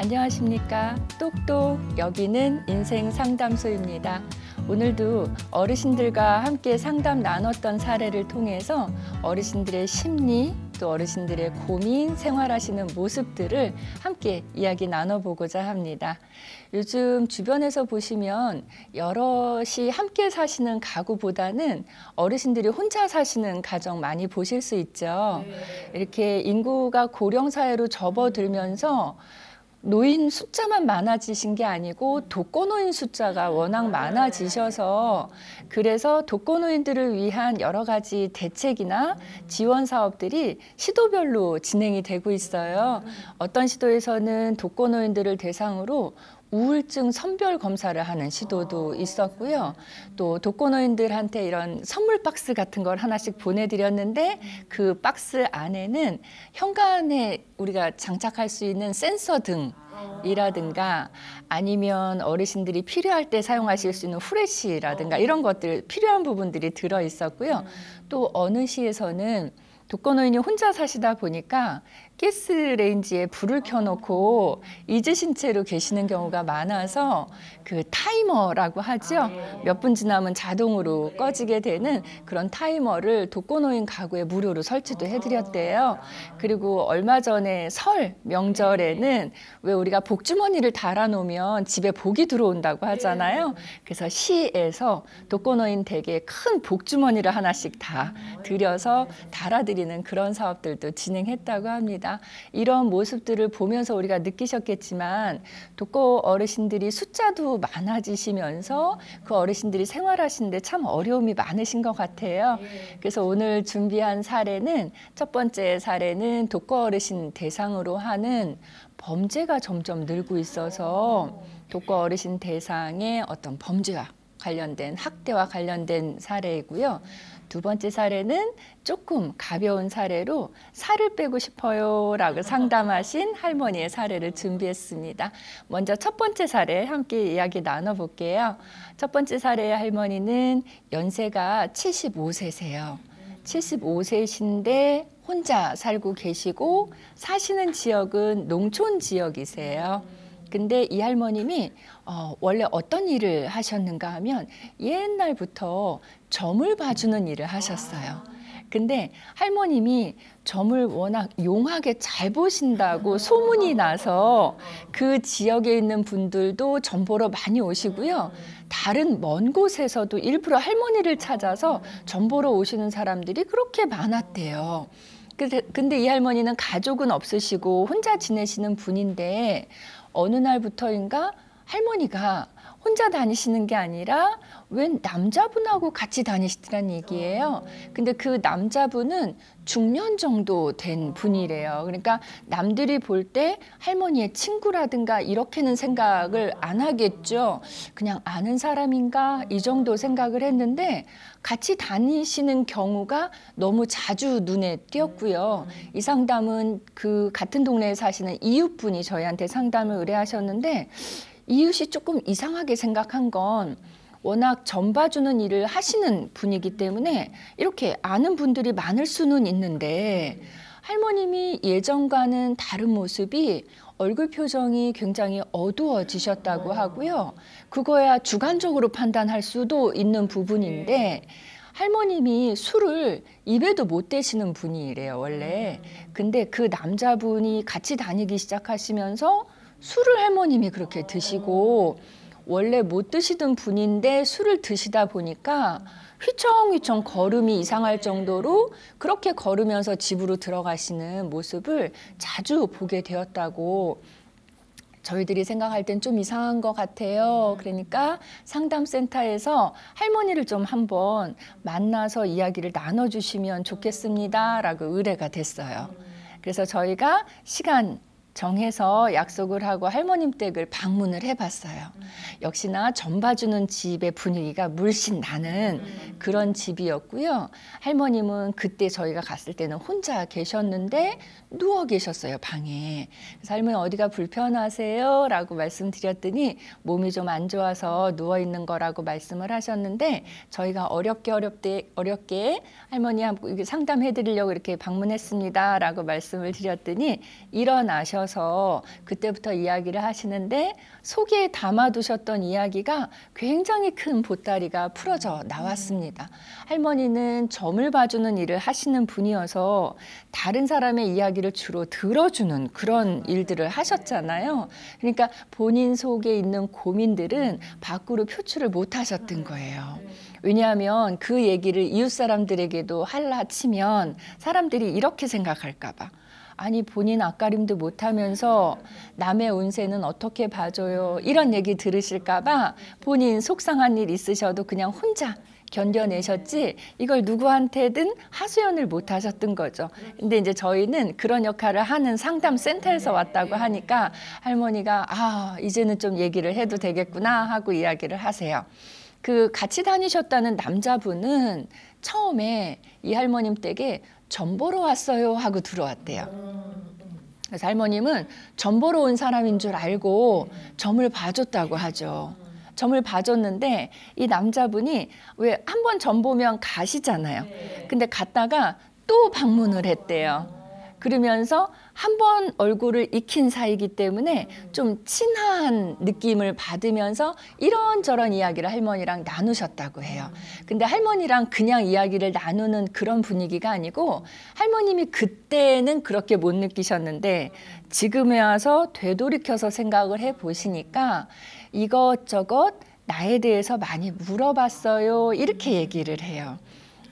안녕하십니까. 똑똑, 여기는 인생상담소입니다. 오늘도 어르신들과 함께 상담 나눴던 사례를 통해서 어르신들의 심리, 또 어르신들의 고민, 생활하시는 모습들을 함께 이야기 나눠보고자 합니다. 요즘 주변에서 보시면 여럿이 함께 사시는 가구보다는 어르신들이 혼자 사시는 가정 많이 보실 수 있죠. 이렇게 인구가 고령사회로 접어들면서 노인 숫자만 많아지신 게 아니고 독거노인 숫자가 워낙 많아지셔서 그래서 독거노인들을 위한 여러 가지 대책이나 지원 사업들이 시도별로 진행이 되고 있어요. 어떤 시도에서는 독거노인들을 대상으로 우울증 선별 검사를 하는 시도도 있었고요. 또 독거노인들한테 이런 선물 박스 같은 걸 하나씩 보내드렸는데 그 박스 안에는 현관에 우리가 장착할 수 있는 센서 등이라든가 아니면 어르신들이 필요할 때 사용하실 수 있는 후레쉬라든가 이런 것들 필요한 부분들이 들어 있었고요. 또 어느 시에서는 독거노인이 혼자 사시다 보니까 가스레인지에 불을 켜놓고 잊으신 채로 계시는 경우가 많아서 그 타이머라고 하죠. 몇 분 지나면 자동으로 꺼지게 되는 그런 타이머를 독거노인 가구에 무료로 설치도 해드렸대요. 그리고 얼마 전에 설 명절에는 왜 우리가 복주머니를 달아놓으면 집에 복이 들어온다고 하잖아요. 그래서 시에서 독거노인 댁에 큰 복주머니를 하나씩 다 들여서 달아드리는 그런 사업들도 진행했다고 합니다. 이런 모습들을 보면서 우리가 느끼셨겠지만 독거 어르신들이 숫자도 많아지시면서 그 어르신들이 생활하시는데 참 어려움이 많으신 것 같아요. 그래서 오늘 준비한 사례는 첫 번째 사례는 독거 어르신 대상으로 하는 범죄가 점점 늘고 있어서 독거 어르신 대상의 어떤 범죄와 관련된 학대와 관련된 사례이고요. 두 번째 사례는 조금 가벼운 사례로 살을 빼고 싶어요 라고 상담하신 할머니의 사례를 준비했습니다. 먼저 첫 번째 사례 함께 이야기 나눠볼게요. 첫 번째 사례의 할머니는 연세가 75세세요. 75세신데 혼자 살고 계시고 사시는 지역은 농촌 지역이세요. 근데 이 할머님이 원래 어떤 일을 하셨는가 하면 옛날부터 점을 봐주는 일을 하셨어요. 근데 할머님이 점을 워낙 용하게 잘 보신다고 소문이 나서 그 지역에 있는 분들도 점 보러 많이 오시고요. 다른 먼 곳에서도 일부러 할머니를 찾아서 점 보러 오시는 사람들이 그렇게 많았대요. 근데 이 할머니는 가족은 없으시고 혼자 지내시는 분인데 어느 날부터인가 할머니가 혼자 다니시는 게 아니라 웬 남자분하고 같이 다니시더란 얘기예요. 근데 그 남자분은 중년 정도 된 분이래요. 그러니까 남들이 볼 때 할머니의 친구라든가 이렇게는 생각을 안 하겠죠. 그냥 아는 사람인가 이 정도 생각을 했는데 같이 다니시는 경우가 너무 자주 눈에 띄었고요. 이 상담은 그 같은 동네에 사시는 이웃분이 저희한테 상담을 의뢰하셨는데 이웃이 조금 이상하게 생각한 건 워낙 점 봐주는 일을 하시는 분이기 때문에 이렇게 아는 분들이 많을 수는 있는데 할머님이 예전과는 다른 모습이 얼굴 표정이 굉장히 어두워지셨다고 하고요. 그거야 주관적으로 판단할 수도 있는 부분인데 할머님이 술을 입에도 못 대시는 분이래요, 원래. 근데 그 남자분이 같이 다니기 시작하시면서 술을 할머님이 그렇게 드시고 원래 못 드시던 분인데 술을 드시다 보니까 휘청휘청 걸음이 이상할 정도로 그렇게 걸으면서 집으로 들어가시는 모습을 자주 보게 되었다고 저희들이 생각할 땐 좀 이상한 것 같아요. 그러니까 상담센터에서 할머니를 좀 한번 만나서 이야기를 나눠주시면 좋겠습니다 라고 의뢰가 됐어요. 그래서 저희가 시간 정해서 약속을 하고 할머님 댁을 방문을 해봤어요. 역시나 점 봐주는 집의 분위기가 물씬 나는 그런 집이었고요. 할머님은 그때 저희가 갔을 때는 혼자 계셨는데 누워 계셨어요, 방에. 그래서 할머니 어디가 불편하세요? 라고 말씀드렸더니 몸이 좀 안 좋아서 누워 있는 거라고 말씀을 하셨는데 저희가 어렵게 할머니 상담해 드리려고 이렇게 방문했습니다 라고 말씀을 드렸더니 일어나셔서 되어서 그때부터 이야기를 하시는데 속에 담아두셨던 이야기가 굉장히 큰 보따리가 풀어져 나왔습니다. 할머니는 점을 봐주는 일을 하시는 분이어서 다른 사람의 이야기를 주로 들어주는 그런 일들을 하셨잖아요. 그러니까 본인 속에 있는 고민들은 밖으로 표출을 못 하셨던 거예요. 왜냐하면 그 얘기를 이웃 사람들에게도 할라 치면 사람들이 이렇게 생각할까 봐. 아니 본인 앞가림도 못하면서 남의 운세는 어떻게 봐줘요? 이런 얘기 들으실까 봐 본인 속상한 일 있으셔도 그냥 혼자 견뎌내셨지 이걸 누구한테든 하소연을 못 하셨던 거죠. 근데 이제 저희는 그런 역할을 하는 상담센터에서 왔다고 하니까 할머니가 이제는 좀 얘기를 해도 되겠구나 하고 이야기를 하세요. 그 같이 다니셨다는 남자분은 처음에 이 할머님 댁에 점 보러 왔어요 하고 들어왔대요. 그래서 할머님은 점 보러 온 사람인 줄 알고 점을 봐줬다고 하죠. 점을 봐줬는데 이 남자분이 왜 한 번 점 보면 가시잖아요. 근데 갔다가 또 방문을 했대요. 그러면서 한 번 얼굴을 익힌 사이기 때문에 좀 친한 느낌을 받으면서 이런저런 이야기를 할머니랑 나누셨다고 해요. 근데 할머니랑 그냥 이야기를 나누는 그런 분위기가 아니고 할머님이 그때는 그렇게 못 느끼셨는데 지금에 와서 되돌이켜서 생각을 해보시니까 이것저것 나에 대해서 많이 물어봤어요. 이렇게 얘기를 해요.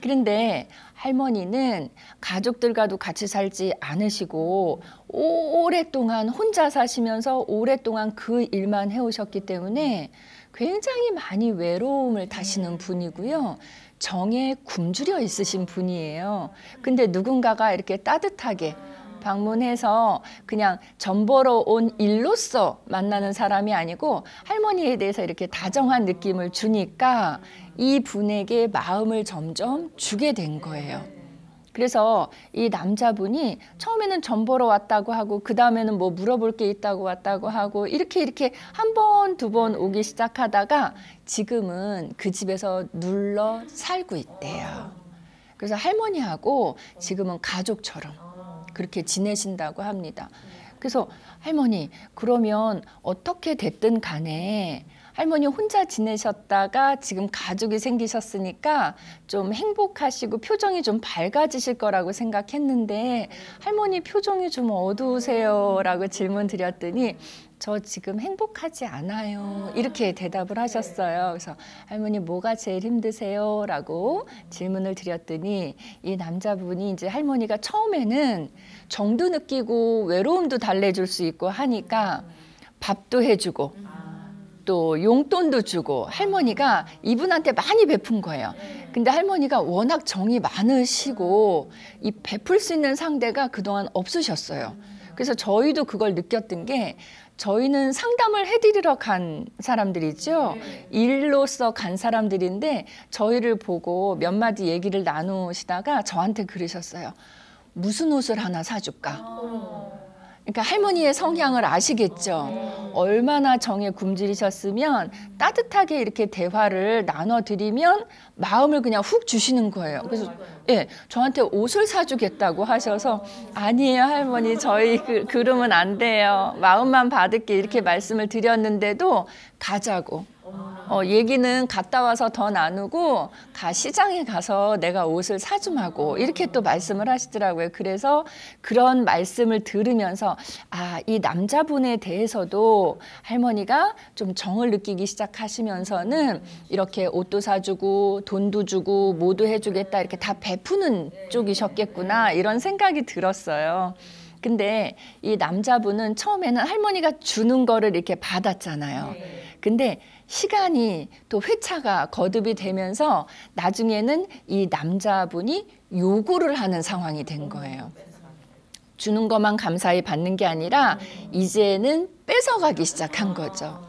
그런데 할머니는 가족들과도 같이 살지 않으시고 오랫동안 혼자 사시면서 오랫동안 그 일만 해오셨기 때문에 굉장히 많이 외로움을 타시는 분이고요. 정에 굶주려 있으신 분이에요. 근데 누군가가 이렇게 따뜻하게 방문해서 그냥 점 보러 온 일로서 만나는 사람이 아니고 할머니에 대해서 이렇게 다정한 느낌을 주니까 이 분에게 마음을 점점 주게 된 거예요. 그래서 이 남자분이 처음에는 점 보러 왔다고 하고 그 다음에는 뭐 물어볼 게 있다고 왔다고 하고 이렇게 한 번, 두 번 오기 시작하다가 지금은 그 집에서 눌러 살고 있대요. 그래서 할머니하고 지금은 가족처럼 그렇게 지내신다고 합니다. 그래서 할머니 그러면 어떻게 됐든 간에 할머니 혼자 지내셨다가 지금 가족이 생기셨으니까 좀 행복하시고 표정이 좀 밝아지실 거라고 생각했는데 할머니 표정이 좀 어두우세요 라고 질문 드렸더니 저 지금 행복하지 않아요 이렇게 대답을 하셨어요. 그래서 할머니 뭐가 제일 힘드세요? 라고 질문을 드렸더니 이 남자분이 이제 할머니가 처음에는 정도 느끼고 외로움도 달래줄 수 있고 하니까 밥도 해주고 또 용돈도 주고 할머니가 이분한테 많이 베푼 거예요. 근데 할머니가 워낙 정이 많으시고 이 베풀 수 있는 상대가 그동안 없으셨어요. 그래서 저희도 그걸 느꼈던 게 저희는 상담을 해드리러 간 사람들이죠. 일로서 간 사람들인데 저희를 보고 몇 마디 얘기를 나누시다가 저한테 그러셨어요. 무슨 옷을 하나 사줄까? 그러니까 할머니의 성향을 아시겠죠. 얼마나 정에 굶주리셨으면 따뜻하게 이렇게 대화를 나눠드리면 마음을 그냥 훅 주시는 거예요. 그래서 저한테 옷을 사주겠다고 하셔서 아니에요 할머니 저희 그러면 안 돼요. 마음만 받을게 이렇게 말씀을 드렸는데도 가자고. 얘기는 갔다 와서 더 나누고 시장에 가서 내가 옷을 사주마고 이렇게 또 말씀을 하시더라고요. 그래서 그런 말씀을 들으면서 이 남자분에 대해서도 할머니가 좀 정을 느끼기 시작하시면서는 이렇게 옷도 사주고 돈도 주고 뭐도 해주겠다 이렇게 다 베푸는 쪽이셨겠구나 이런 생각이 들었어요. 근데 이 남자분은 처음에는 할머니가 주는 거를 이렇게 받았잖아요. 근데 시간이 또 회차가 거듭이 되면서 나중에는 이 남자분이 요구를 하는 상황이 된 거예요. 주는 것만 감사히 받는 게 아니라 이제는 뺏어가기 시작한 거죠.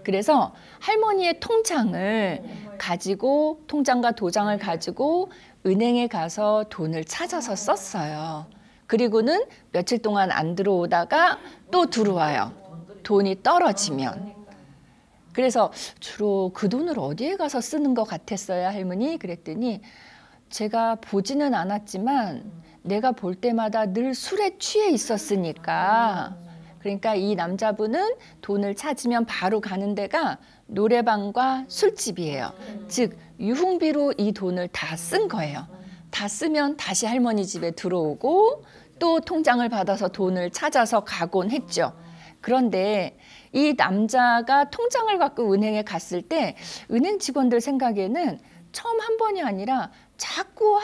그래서 할머니의 통장을 가지고 통장과 도장을 가지고 은행에 가서 돈을 찾아서 썼어요. 그리고는 며칠 동안 안 들어오다가 또 들어와요. 돈이 떨어지면. 그래서 주로 그 돈을 어디에 가서 쓰는 것 같았어요, 할머니? 그랬더니 제가 보지는 않았지만 내가 볼 때마다 늘 술에 취해 있었으니까 그러니까 이 남자분은 돈을 찾으면 바로 가는 데가 노래방과 술집이에요. 즉 유흥비로 이 돈을 다 쓴 거예요. 다 쓰면 다시 할머니 집에 들어오고 또 통장을 받아서 돈을 찾아서 가곤 했죠. 그런데 이 남자가 통장을 갖고 은행에 갔을 때 은행 직원들 생각에는 처음 한 번이 아니라 자꾸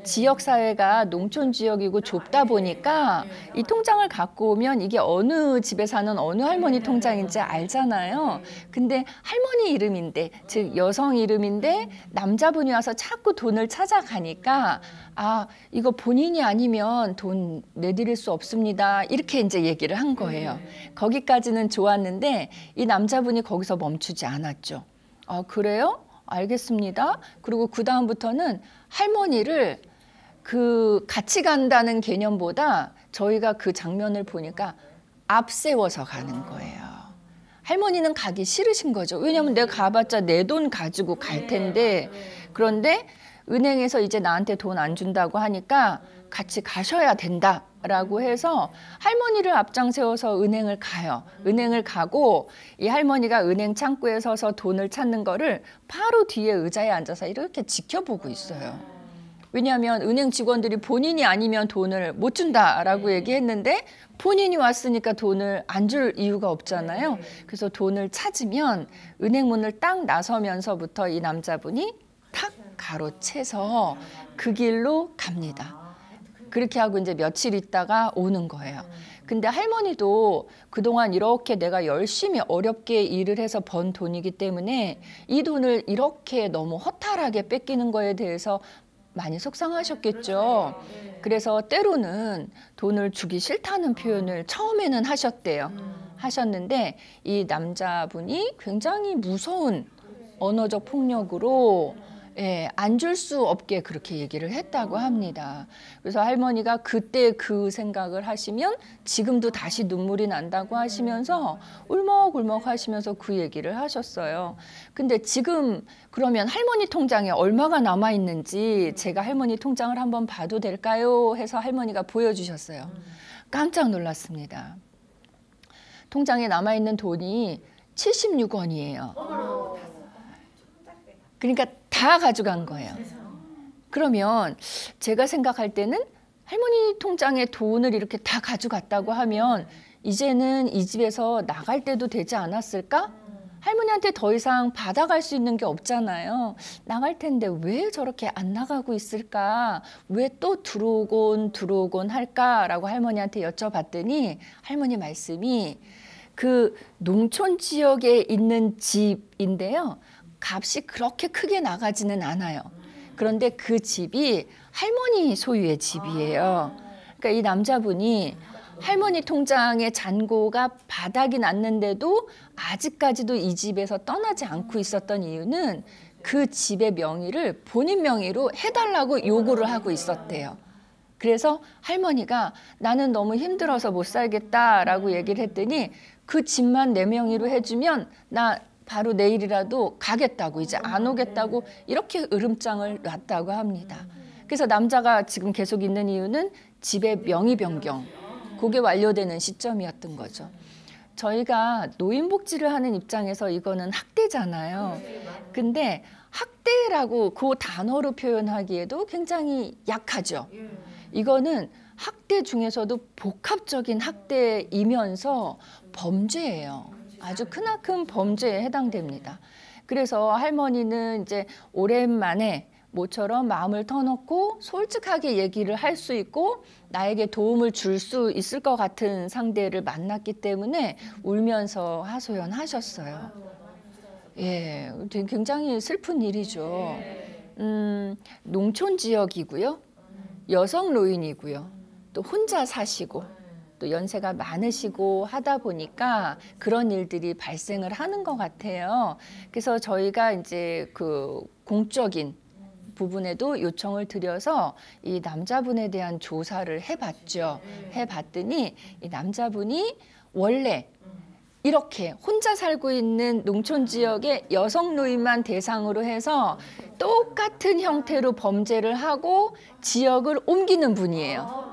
지역사회가 농촌 지역이고 좁다 보니까 이 통장을 갖고 오면 이게 어느 집에 사는 어느 할머니 통장인지 알잖아요. 근데 할머니 이름인데, 즉 여성 이름인데 남자분이 와서 자꾸 돈을 찾아가니까 아, 이거 본인이 아니면 돈 내드릴 수 없습니다. 이렇게 이제 얘기를 한 거예요. 거기까지는 좋았는데 이 남자분이 거기서 멈추지 않았죠. 아, 그래요? 알겠습니다. 그리고 그 다음부터는 할머니를 그 같이 간다는 개념보다 저희가 그 장면을 보니까 앞세워서 가는 거예요. 할머니는 가기 싫으신 거죠. 왜냐하면 내가 가봤자 내 돈 가지고 갈 텐데, 그런데 은행에서 이제 나한테 돈 안 준다고 하니까 같이 가셔야 된다라고 해서 할머니를 앞장 세워서 은행을 가요. 은행을 가고 이 할머니가 은행 창구에 서서 돈을 찾는 거를 바로 뒤에 의자에 앉아서 이렇게 지켜보고 있어요. 왜냐하면 은행 직원들이 본인이 아니면 돈을 못 준다라고 얘기했는데 본인이 왔으니까 돈을 안 줄 이유가 없잖아요. 그래서 돈을 찾으면 은행 문을 딱 나서면서부터 이 남자분이 탁 가로채서 그 길로 갑니다. 그렇게 하고 이제 며칠 있다가 오는 거예요. 근데 할머니도 그동안 이렇게 내가 열심히 어렵게 일을 해서 번 돈이기 때문에 이 돈을 이렇게 너무 허탈하게 뺏기는 거에 대해서 많이 속상하셨겠죠. 그래서 때로는 돈을 주기 싫다는 표현을 처음에는 하셨대요. 하셨는데 이 남자분이 굉장히 무서운 언어적 폭력으로 안 줄 수 없게 그렇게 얘기를 했다고 합니다. 그래서 할머니가 그때 그 생각을 하시면 지금도 다시 눈물이 난다고 하시면서 울먹울먹 하시면서 그 얘기를 하셨어요. 근데 지금 그러면 할머니 통장에 얼마가 남아 있는지 제가 할머니 통장을 한번 봐도 될까요? 해서 할머니가 보여주셨어요. 깜짝 놀랐습니다. 통장에 남아 있는 돈이 76원이에요. 그러니까 다 가져간 거예요. 그러면 제가 생각할 때는 할머니 통장에 돈을 이렇게 다 가져갔다고 하면 이제는 이 집에서 나갈 때도 되지 않았을까? 할머니한테 더 이상 받아갈 수 있는 게 없잖아요. 나갈 텐데 왜 저렇게 안 나가고 있을까? 왜 또 들어오곤 할까라고 할머니한테 여쭤봤더니 할머니 말씀이 그 농촌 지역에 있는 집인데요. 값이 그렇게 크게 나가지는 않아요. 그런데 그 집이 할머니 소유의 집이에요. 그러니까 이 남자분이 할머니 통장의 잔고가 바닥이 났는데도 아직까지도 이 집에서 떠나지 않고 있었던 이유는 그 집의 명의를 본인 명의로 해달라고 요구를 하고 있었대요. 그래서 할머니가 나는 너무 힘들어서 못 살겠다라고 얘기를 했더니 그 집만 내 명의로 해주면 나 바로 내일이라도 가겠다고, 이제 안 오겠다고 이렇게 으름장을 놨다고 합니다. 그래서 남자가 지금 계속 있는 이유는 집의 명의 변경, 그게 완료되는 시점이었던 거죠. 저희가 노인복지를 하는 입장에서 이거는 학대잖아요. 근데 학대라고 그 단어로 표현하기에도 굉장히 약하죠. 이거는 학대 중에서도 복합적인 학대이면서 범죄예요. 아주 크나큰 범죄에 해당됩니다. 그래서 할머니는 이제 오랜만에 모처럼 마음을 터놓고 솔직하게 얘기를 할 수 있고 나에게 도움을 줄 수 있을 것 같은 상대를 만났기 때문에 울면서 하소연하셨어요. 예, 굉장히 슬픈 일이죠. 농촌 지역이고요. 여성 노인이고요. 또 혼자 사시고 또 연세가 많으시고 하다 보니까 그런 일들이 발생을 하는 것 같아요. 그래서 저희가 이제 그 공적인 부분에도 요청을 드려서 이 남자분에 대한 조사를 해봤죠. 해봤더니 이 남자분이 원래 이렇게 혼자 살고 있는 농촌 지역의 여성 노인만 대상으로 해서 똑같은 형태로 범죄를 하고 지역을 옮기는 분이에요.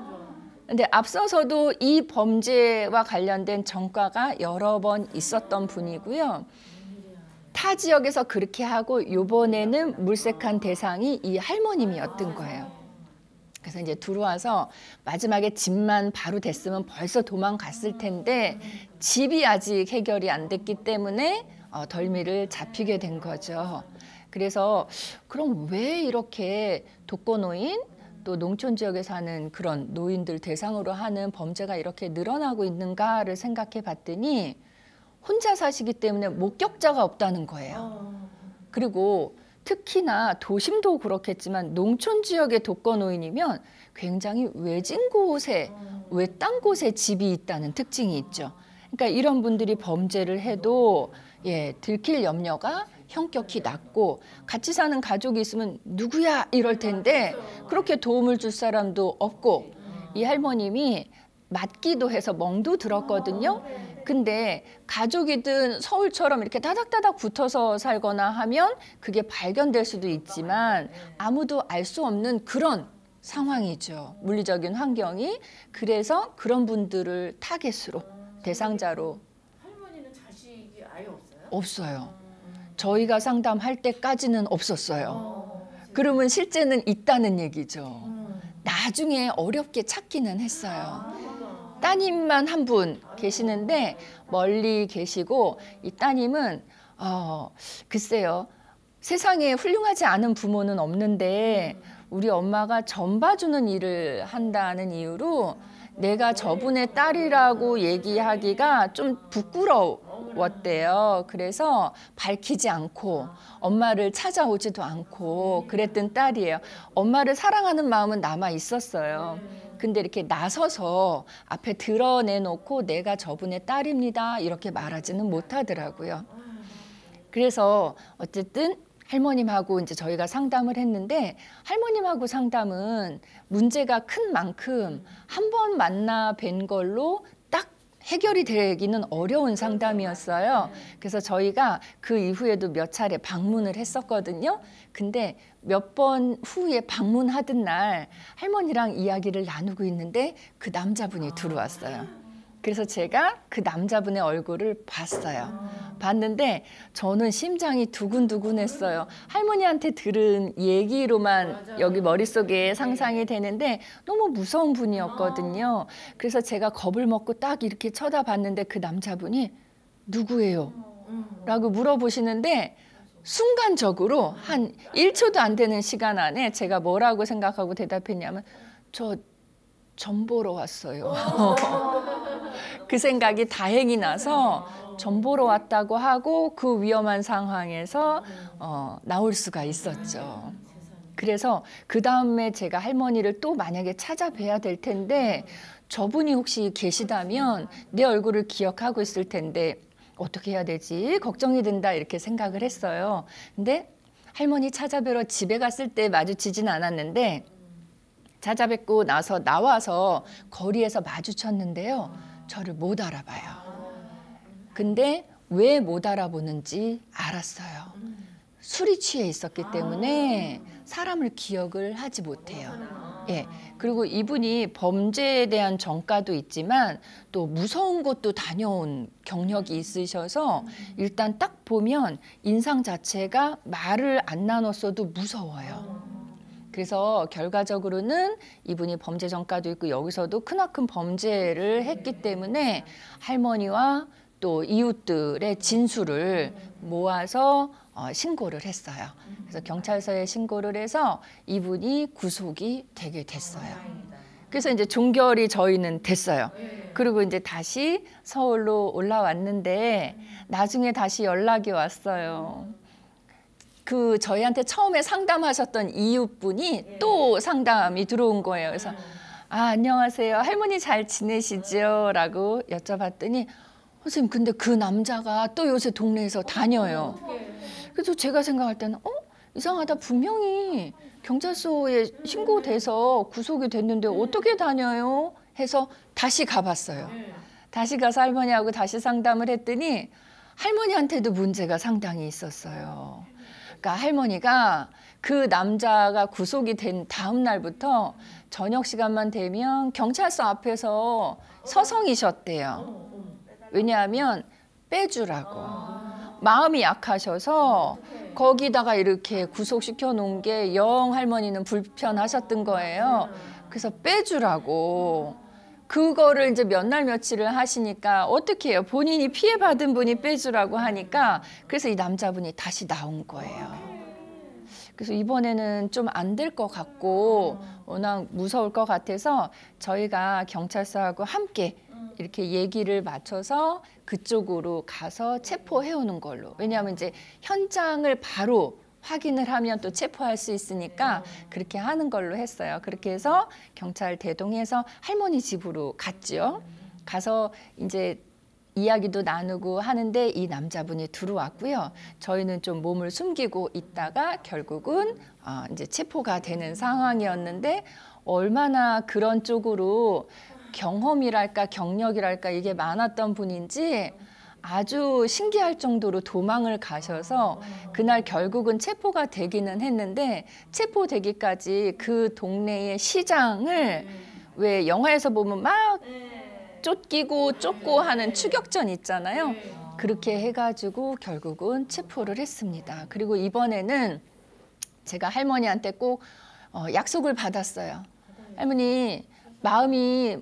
근데 앞서서도 이 범죄와 관련된 전과가 여러 번 있었던 분이고요. 타 지역에서 그렇게 하고 이번에는 물색한 대상이 이 할머님이었던 거예요. 그래서 이제 들어와서 마지막에 집만 바로 됐으면 벌써 도망갔을 텐데 집이 아직 해결이 안 됐기 때문에 덜미를 잡히게 된 거죠. 그래서 그럼 왜 이렇게 독거노인 또 농촌 지역에 사는 그런 노인들 대상으로 하는 범죄가 이렇게 늘어나고 있는가를 생각해 봤더니 혼자 사시기 때문에 목격자가 없다는 거예요. 그리고 특히나 도심도 그렇겠지만 농촌 지역의 독거노인이면 굉장히 외진 곳에, 외딴 곳에 집이 있다는 특징이 있죠. 그러니까 이런 분들이 범죄를 해도 들킬 염려가 형격히 낮고 같이 사는 가족이 있으면 누구야 이럴 텐데 그렇게 도움을 줄 사람도 없고 이 할머님이 맞기도 해서 멍도 들었거든요. 근데 가족이든 서울처럼 이렇게 다닥다닥 붙어서 살거나 하면 그게 발견될 수도 있지만 아무도 알 수 없는 그런 상황이죠. 물리적인 환경이. 그래서 그런 분들을 타겟으로 대상자로. 할머니는 자식이 아예 없어요? 없어요. 저희가 상담할 때까지는 없었어요. 그러면 실제는 있다는 얘기죠. 나중에 어렵게 찾기는 했어요. 따님만 한 분 계시는데 멀리 계시고 이 따님은 글쎄요. 세상에 훌륭하지 않은 부모는 없는데 우리 엄마가 전 봐주는 일을 한다는 이유로 내가 저분의 딸이라고 얘기하기가 좀 부끄러웠대요. 그래서 밝히지 않고 엄마를 찾아오지도 않고 그랬던 딸이에요. 엄마를 사랑하는 마음은 남아 있었어요. 근데 이렇게 나서서 앞에 드러내놓고 내가 저분의 딸입니다 이렇게 말하지는 못하더라고요. 그래서 어쨌든 할머님하고 이제 저희가 상담을 했는데 할머님하고 상담은 문제가 큰 만큼 한 번 만나 뵌 걸로 딱 해결이 되기는 어려운 상담이었어요. 그래서 저희가 그 이후에도 몇 차례 방문을 했었거든요. 근데 몇 번 후에 방문하던 날 할머니랑 이야기를 나누고 있는데 그 남자분이 들어왔어요. 그래서 제가 그 남자분의 얼굴을 봤어요. 봤는데 저는 심장이 두근두근했어요. 할머니한테 들은 얘기로만 여기 머릿속에 상상이 되는데 너무 무서운 분이었거든요. 그래서 제가 겁을 먹고 딱 이렇게 쳐다봤는데 그 남자분이 누구예요? 라고 물어보시는데 순간적으로 한 1초도 안 되는 시간 안에 제가 뭐라고 생각하고 대답했냐면 저 점 보러 왔어요. 그 생각이 다행히 나서 점 보러 왔다고 하고 그 위험한 상황에서 나올 수가 있었죠. 그래서 그 다음에 제가 할머니를 또 만약에 찾아뵈야 될 텐데 저분이 혹시 계시다면 내 얼굴을 기억하고 있을 텐데 어떻게 해야 되지? 걱정이 된다 이렇게 생각을 했어요. 근데 할머니 찾아뵈러 집에 갔을 때 마주치진 않았는데 찾아뵙고 나서 나와서 거리에서 마주쳤는데요. 저를 못 알아봐요. 근데 왜 못 알아보는지 알았어요. 술이 취해 있었기 때문에 사람을 기억을 하지 못해요. 그리고 이분이 범죄에 대한 전과도 있지만 또 무서운 곳도 다녀온 경력이 있으셔서 일단 딱 보면 인상 자체가 말을 안 나눴어도 무서워요. 그래서 결과적으로는 이분이 범죄 전과도 있고 여기서도 크나큰 범죄를 했기 때문에 할머니와 또 이웃들의 진술을 모아서 신고를 했어요. 그래서 경찰서에 신고를 해서 이분이 구속이 되게 됐어요. 그래서 이제 종결이 저희는 됐어요. 그리고 이제 다시 서울로 올라왔는데 나중에 다시 연락이 왔어요. 그 저희한테 처음에 상담하셨던 이웃분이 또 상담이 들어온 거예요. 그래서 안녕하세요. 할머니 잘 지내시죠? 라고 여쭤봤더니 선생님 근데 그 남자가 또 요새 동네에서 다녀요. 그래서 제가 생각할 때는 이상하다. 분명히 경찰서에 신고돼서 구속이 됐는데 어떻게 다녀요? 해서 다시 가봤어요. 다시 가서 할머니하고 다시 상담을 했더니 할머니한테도 문제가 상당히 있었어요. 그러니까 할머니가 그 남자가 구속이 된 다음 날부터 저녁 시간만 되면 경찰서 앞에서 서성이셨대요. 왜냐하면 빼주라고. 마음이 약하셔서 거기다가 이렇게 구속시켜 놓은 게 영 할머니는 불편하셨던 거예요. 그래서 빼주라고. 그거를 이제 몇 날 며칠을 하시니까 어떻게 해요? 본인이 피해받은 분이 빼주라고 하니까 그래서 이 남자분이 다시 나온 거예요. 그래서 이번에는 좀 안 될 것 같고 워낙 무서울 것 같아서 저희가 경찰서하고 함께 이렇게 얘기를 맞춰서 그쪽으로 가서 체포해 오는 걸로. 왜냐하면 이제 현장을 바로 확인을 하면 또 체포할 수 있으니까 그렇게 하는 걸로 했어요. 그렇게 해서 경찰 대동해서 할머니 집으로 갔죠. 가서 이제 이야기도 나누고 하는데 이 남자분이 들어왔고요. 저희는 좀 몸을 숨기고 있다가 결국은 이제 체포가 되는 상황이었는데 얼마나 그런 쪽으로 경험이랄까 경력이랄까 이게 많았던 분인지 아주 신기할 정도로 도망을 가셔서 그날 결국은 체포가 되기는 했는데 체포되기까지 그 동네의 시장을 왜 영화에서 보면 막 쫓기고 쫓고 하는 추격전 있잖아요. 그렇게 해가지고 결국은 체포를 했습니다. 그리고 이번에는 제가 할머니한테 꼭 약속을 받았어요. 할머니 마음이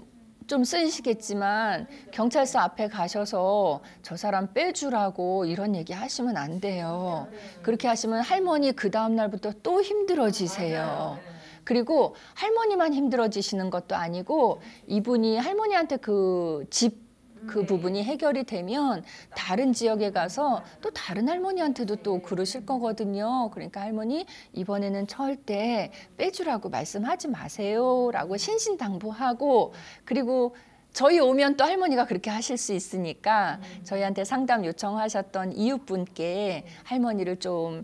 좀 쓰이시겠지만 경찰서 앞에 가셔서 저 사람 빼주라고 이런 얘기 하시면 안 돼요. 그렇게 하시면 할머니 그 다음 날부터 또 힘들어지세요. 그리고 할머니만 힘들어지시는 것도 아니고 이분이 할머니한테 그 부분이 해결이 되면 다른 지역에 가서 또 다른 할머니한테도 또 그러실 거거든요. 그러니까 할머니 이번에는 절대 빼주라고 말씀하지 마세요 라고 신신당부하고 그리고 저희 오면 또 할머니가 그렇게 하실 수 있으니까 저희한테 상담 요청하셨던 이웃분께 할머니를 좀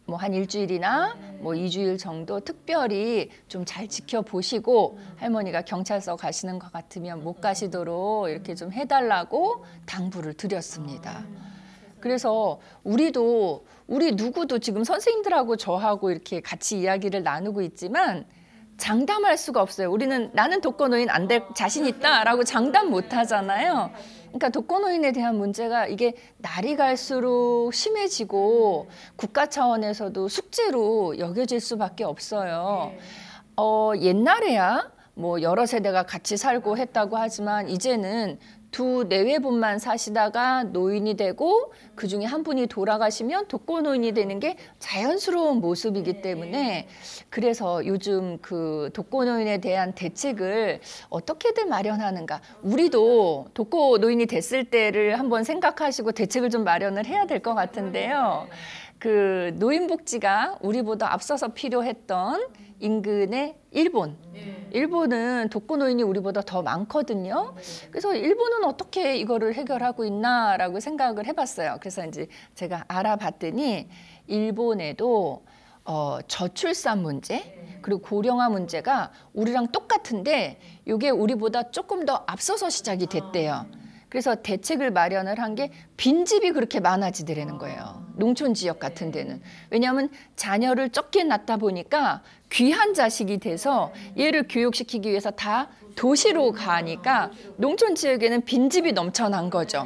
뭐 한 일주일이나 뭐 2주일 정도 특별히 좀 잘 지켜보시고 할머니가 경찰서 가시는 것 같으면 못 가시도록 이렇게 좀 해달라고 당부를 드렸습니다. 그래서 우리 누구도 지금 선생님들하고 저하고 이렇게 같이 이야기를 나누고 있지만 장담할 수가 없어요. 우리는 나는 독거노인 안 될 자신 있다라고 장담 못 하잖아요. 그러니까 독거노인에 대한 문제가 이게 날이 갈수록 심해지고 국가 차원에서도 숙제로 여겨질 수밖에 없어요. 옛날에야 뭐 여러 세대가 같이 살고 했다고 하지만 이제는 두 내외분만 사시다가 노인이 되고 그중에 한 분이 돌아가시면 독거노인이 되는 게 자연스러운 모습이기 때문에 그래서 요즘 그 독거노인에 대한 대책을 어떻게든 마련하는가. 우리도 독거노인이 됐을 때를 한번 생각하시고 대책을 좀 마련을 해야 될 것 같은데요. 그 노인복지가 우리보다 앞서서 필요했던 인근의 일본은 독거노인이 우리보다 더 많거든요. 그래서 일본은 어떻게 이거를 해결하고 있나라고 생각을 해봤어요. 그래서 이제 제가 알아봤더니 일본에도 저출산 문제 그리고 고령화 문제가 우리랑 똑같은데 이게 우리보다 조금 더 앞서서 시작이 됐대요. 그래서 대책을 마련을 한 게 빈집이 그렇게 많아지더라는 거예요. 농촌 지역 같은 데는. 왜냐하면 자녀를 적게 낳다 보니까 귀한 자식이 돼서 얘를 교육시키기 위해서 다 도시로 가니까 농촌 지역에는 빈집이 넘쳐난 거죠.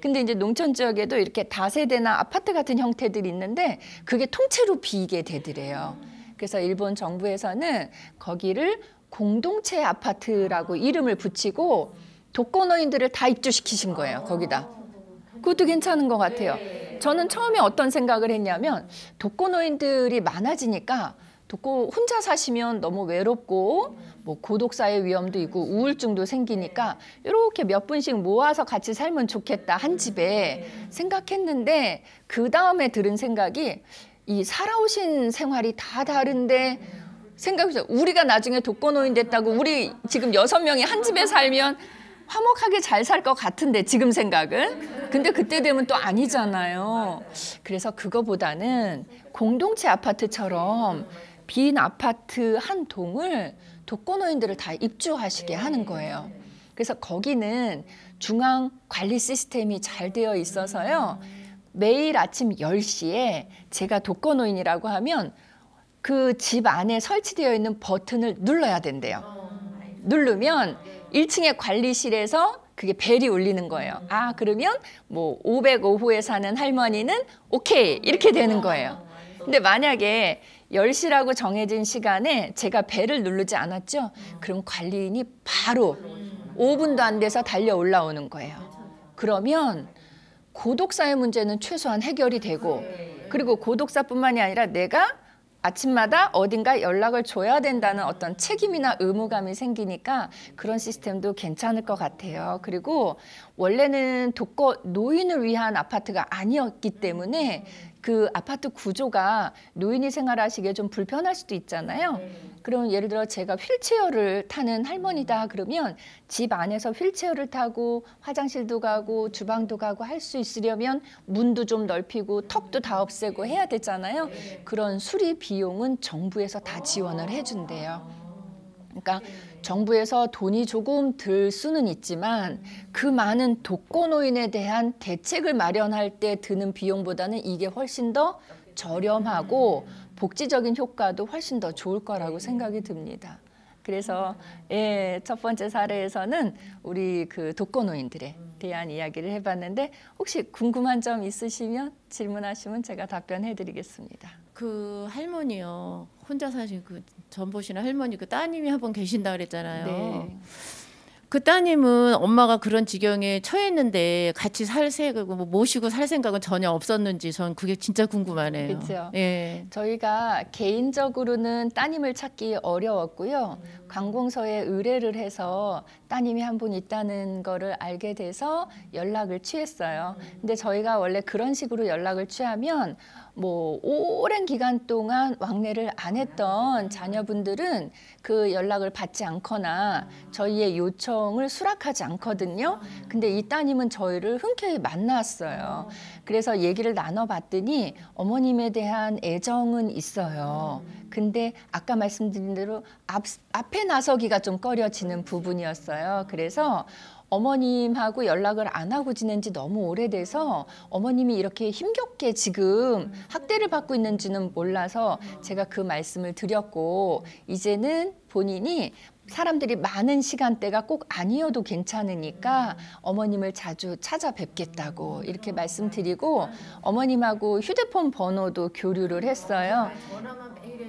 근데 이제 농촌 지역에도 이렇게 다세대나 아파트 같은 형태들이 있는데 그게 통째로 비게 되더래요. 그래서 일본 정부에서는 거기를 공동체 아파트라고 이름을 붙이고 독거노인들을 다 입주시키신 거예요. 거기다. 그것도 괜찮은 것 같아요. 저는 처음에 어떤 생각을 했냐면 독거노인들이 많아지니까 혼자 사시면 너무 외롭고 뭐 고독사의 위험도 있고 우울증도 생기니까 이렇게 몇 분씩 모아서 같이 살면 좋겠다 한 집에 생각했는데 그 다음에 들은 생각이 이 살아오신 생활이 다 다른데 생각해보세요. 우리가 나중에 독거노인 됐다고 우리 지금 6명이 한 집에 살면 화목하게 잘 살 것 같은데 지금 생각은. 근데 그때 되면 또 아니잖아요. 그래서 그거보다는 공동체 아파트처럼 빈 아파트 한 동을 독거노인들을 다 입주하시게 하는 거예요. 그래서 거기는 중앙 관리 시스템이 잘 되어 있어서요. 매일 아침 10시에 제가 독거노인이라고 하면 그 집 안에 설치되어 있는 버튼을 눌러야 된대요. 누르면 1층의 관리실에서 그게 벨이 울리는 거예요. 아, 그러면 뭐 505호에 사는 할머니는 오케이 이렇게 되는 거예요. 근데 만약에 10시라고 정해진 시간에 제가 벨을 누르지 않았죠? 그럼 관리인이 바로 5분도 안 돼서 달려 올라오는 거예요. 그러면 고독사의 문제는 최소한 해결이 되고, 그리고 고독사뿐만이 아니라 내가 아침마다 어딘가 연락을 줘야 된다는 어떤 책임이나 의무감이 생기니까 그런 시스템도 괜찮을 것 같아요. 그리고 원래는 독거 노인을 위한 아파트가 아니었기 때문에 그 아파트 구조가 노인이 생활하시기에 좀 불편할 수도 있잖아요. 그럼 예를 들어 제가 휠체어를 타는 할머니다 그러면 집 안에서 휠체어를 타고 화장실도 가고 주방도 가고 할 수 있으려면 문도 좀 넓히고 턱도 다 없애고 해야 되잖아요. 그런 수리 비용은 정부에서 다 지원을 해준대요. 그러니까 정부에서 돈이 조금 들 수는 있지만 그 많은 독거노인에 대한 대책을 마련할 때 드는 비용보다는 이게 훨씬 더 저렴하고 복지적인 효과도 훨씬 더 좋을 거라고 생각이 듭니다. 그래서 첫 번째 사례에서는 우리 그 독거노인들에 대한 이야기를 해봤는데 혹시 궁금한 점 있으시면 질문하시면 제가 답변해 드리겠습니다. 그 할머니요, 혼자 사신 그 전보시는 할머니 그 따님이 한 분 계신다 그랬잖아요. 네. 그 따님은 엄마가 그런 지경에 처했는데 같이 살 생각, 뭐 모시고 살 생각은 전혀 없었는지 전 그게 진짜 궁금하네요. 그렇죠. 예. 저희가 개인적으로는 따님을 찾기 어려웠고요. 관공서에 의뢰를 해서 따님이 한 분 있다는 거를 알게 돼서 연락을 취했어요. 근데 저희가 원래 그런 식으로 연락을 취하면 뭐 오랜 기간 동안 왕래를 안 했던 자녀분들은 그 연락을 받지 않거나 저희의 요청을 수락하지 않거든요. 근데 이 따님은 저희를 흔쾌히 만났어요. 그래서 얘기를 나눠봤더니 어머님에 대한 애정은 있어요. 근데 아까 말씀드린 대로 앞에 나서기가 좀 꺼려지는 부분이었어요. 그래서 어머님하고 연락을 안 하고 지낸 지 너무 오래돼서 어머님이 이렇게 힘겹게 지금 학대를 받고 있는지는 몰라서 제가 그 말씀을 드렸고, 이제는 본인이 사람들이 많은 시간대가 꼭 아니어도 괜찮으니까 어머님을 자주 찾아뵙겠다고 이렇게 말씀드리고 어머님하고 휴대폰 번호도 교류를 했어요.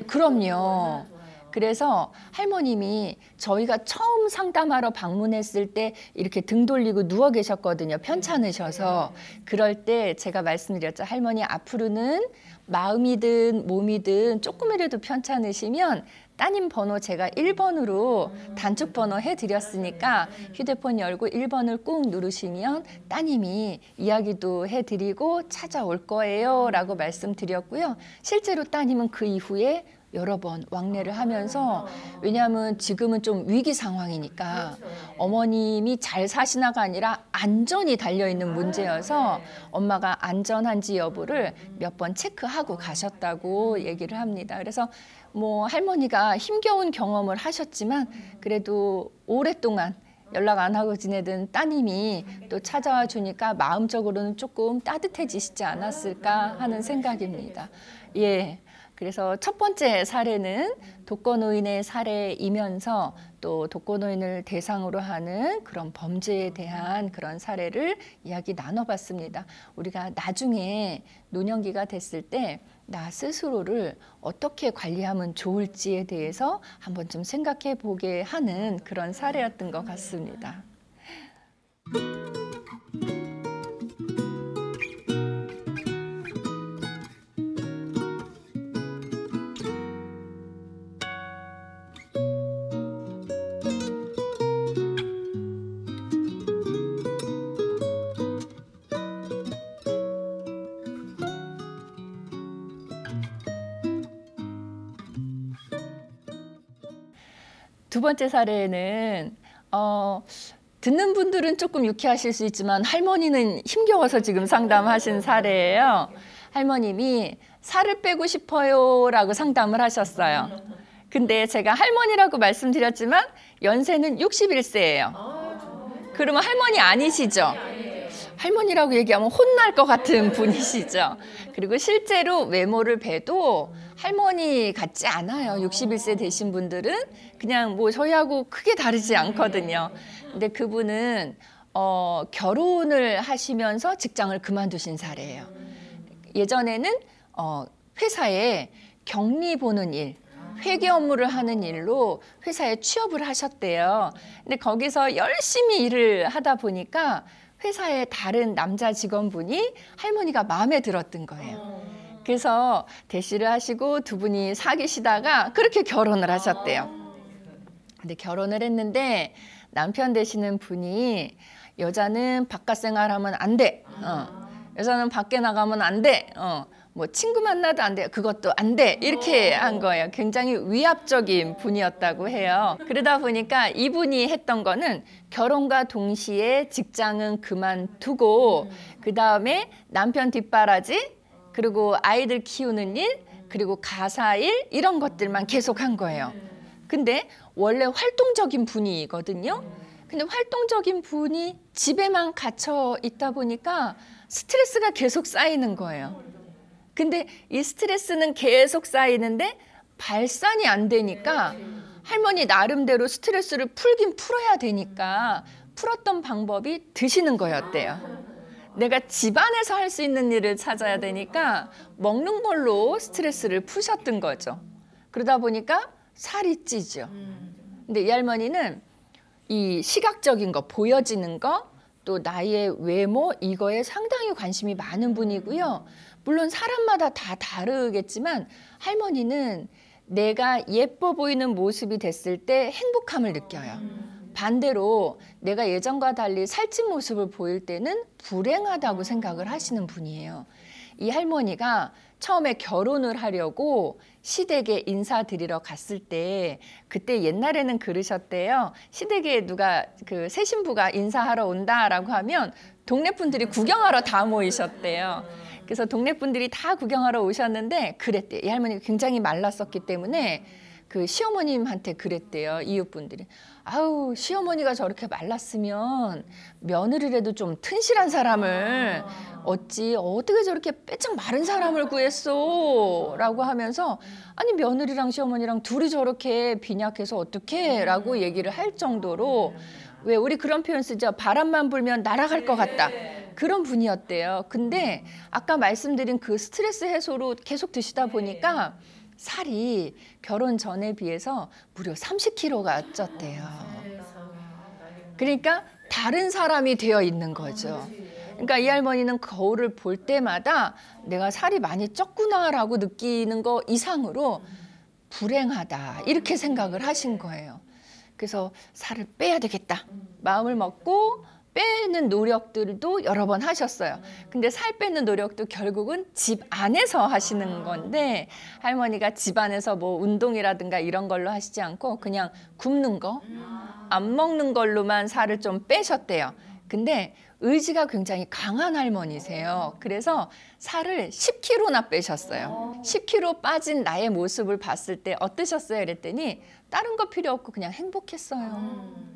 그럼요. 그래서 할머님이 저희가 처음 상담하러 방문했을 때 이렇게 등 돌리고 누워 계셨거든요. 편찮으셔서. 그럴 때 제가 말씀드렸죠. 할머니 앞으로는 마음이든 몸이든 조금이라도 편찮으시면 따님 번호 제가 1번으로 단축 번호 해드렸으니까 휴대폰 열고 1번을 꾹 누르시면 따님이 이야기도 해드리고 찾아올 거예요 라고 말씀드렸고요. 실제로 따님은 그 이후에 여러 번 왕래를 하면서, 왜냐하면 지금은 좀 위기 상황이니까 어머님이 잘 사시나가 아니라 안전이 달려있는 문제여서 엄마가 안전한지 여부를 몇 번 체크하고 가셨다고 얘기를 합니다. 그래서 뭐 할머니가 힘겨운 경험을 하셨지만 그래도 오랫동안 연락 안 하고 지내던 따님이 또 찾아와 주니까 마음적으로는 조금 따뜻해지시지 않았을까 하는 생각입니다. 예. 그래서 첫 번째 사례는 독거노인의 사례이면서 또 독거노인을 대상으로 하는 그런 범죄에 대한 그런 사례를 이야기 나눠봤습니다. 우리가 나중에 노년기가 됐을 때 나 스스로를 어떻게 관리하면 좋을지에 대해서 한번 좀 생각해 보게 하는 그런 사례였던 것 같습니다. 두 번째 사례는 듣는 분들은 조금 유쾌하실 수 있지만 할머니는 힘겨워서 지금 상담하신 사례예요. 할머님이 살을 빼고 싶어요 라고 상담을 하셨어요. 근데 제가 할머니라고 말씀드렸지만 연세는 61세예요. 그러면 할머니 아니시죠? 할머니라고 얘기하면 혼날 것 같은 분이시죠. 그리고 실제로 외모를 봬도 할머니 같지 않아요. 61세 되신 분들은 그냥 뭐 저희하고 크게 다르지 않거든요. 근데 그분은 결혼을 하시면서 직장을 그만두신 사례예요. 예전에는 회사에 격리 보는 일, 회계 업무를 하는 일로 회사에 취업을 하셨대요. 근데 거기서 열심히 일을 하다 보니까 회사의 다른 남자 직원분이 할머니가 마음에 들었던 거예요. 그래서 대시를 하시고 두 분이 사귀시다가 그렇게 결혼을 하셨대요. 근데 결혼을 했는데 남편 되시는 분이 여자는 바깥 생활하면 안 돼. 여자는 밖에 나가면 안 돼. 뭐 친구 만나도 안 돼. 그것도 안 돼. 이렇게 한 거예요. 굉장히 위압적인 분이었다고 해요. 그러다 보니까 이분이 했던 거는 결혼과 동시에 직장은 그만두고 그다음에 남편 뒷바라지 그리고 아이들 키우는 일 그리고 가사 일 이런 것들만 계속 한 거예요. 근데 원래 활동적인 분이거든요. 근데 활동적인 분이 집에만 갇혀 있다 보니까 스트레스가 계속 쌓이는 거예요. 근데 이 스트레스는 계속 쌓이는데 발산이 안 되니까 할머니 나름대로 스트레스를 풀긴 풀어야 되니까 풀었던 방법이 드시는 거였대요. 내가 집안에서 할 수 있는 일을 찾아야 되니까 먹는 걸로 스트레스를 푸셨던 거죠. 그러다 보니까 살이 찌죠. 근데 이 할머니는 이 시각적인 거, 보여지는 거, 또 나의 외모 이거에 상당히 관심이 많은 분이고요. 물론 사람마다 다 다르겠지만 할머니는 내가 예뻐 보이는 모습이 됐을 때 행복함을 느껴요. 반대로 내가 예전과 달리 살찐 모습을 보일 때는 불행하다고 생각을 하시는 분이에요. 이 할머니가 처음에 결혼을 하려고 시댁에 인사드리러 갔을 때 그때 옛날에는 그러셨대요. 시댁에 누가 그 새 신부가 인사하러 온다라고 하면 동네 분들이 구경하러 다 모이셨대요. 그래서 동네 분들이 다 구경하러 오셨는데 그랬대요. 이 할머니가 굉장히 말랐었기 때문에 그 시어머님한테 그랬대요. 이웃분들이. 아우 시어머니가 저렇게 말랐으면 며느리라도 좀 튼실한 사람을 어찌 어떻게 저렇게 빼짝 마른 사람을 구했어 라고 하면서 아니 며느리랑 시어머니랑 둘이 저렇게 빈약해서 어떡해 라고 얘기를 할 정도로 왜 우리 그런 표현 쓰죠. 바람만 불면 날아갈 것 같다. 그런 분이었대요. 근데 아까 말씀드린 그 스트레스 해소로 계속 드시다 보니까 살이 결혼 전에 비해서 무려 30kg가 쪘대요. 그러니까 다른 사람이 되어 있는 거죠. 그러니까 이 할머니는 거울을 볼 때마다 내가 살이 많이 쪘구나라고 느끼는 거 이상으로 불행하다 이렇게 생각을 하신 거예요. 그래서 살을 빼야 되겠다 마음을 먹고 빼는 노력들도 여러 번 하셨어요. 근데 살 빼는 노력도 결국은 집 안에서 하시는 건데 할머니가 집 안에서 뭐 운동이라든가 이런 걸로 하시지 않고 그냥 굶는 거, 안 먹는 걸로만 살을 좀 빼셨대요. 근데 의지가 굉장히 강한 할머니세요. 그래서 살을 10kg나 빼셨어요. 10kg 빠진 나의 모습을 봤을 때 어떠셨어요? 이랬더니 다른 거 필요 없고 그냥 행복했어요.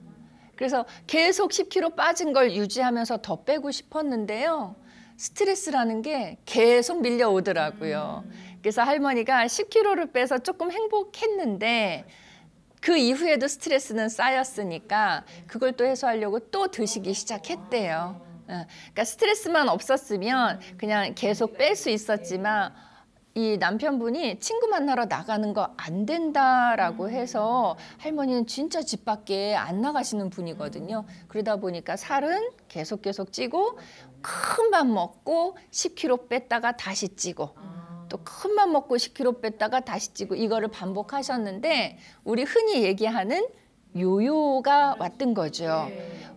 그래서 계속 10kg 빠진 걸 유지하면서 더 빼고 싶었는데요. 스트레스라는 게 계속 밀려오더라고요. 그래서 할머니가 10kg를 빼서 조금 행복했는데 그 이후에도 스트레스는 쌓였으니까 그걸 또 해소하려고 또 드시기 시작했대요. 그러니까 스트레스만 없었으면 그냥 계속 뺄 수 있었지만 이 남편분이 친구 만나러 나가는 거 안 된다라고 해서 할머니는 진짜 집 밖에 안 나가시는 분이거든요. 그러다 보니까 살은 계속 찌고 큰 밥 먹고 10kg 뺐다가 다시 찌고 또 큰 밥 먹고 10kg 뺐다가 다시 찌고 이거를 반복하셨는데 우리 흔히 얘기하는 요요가 왔던 거죠.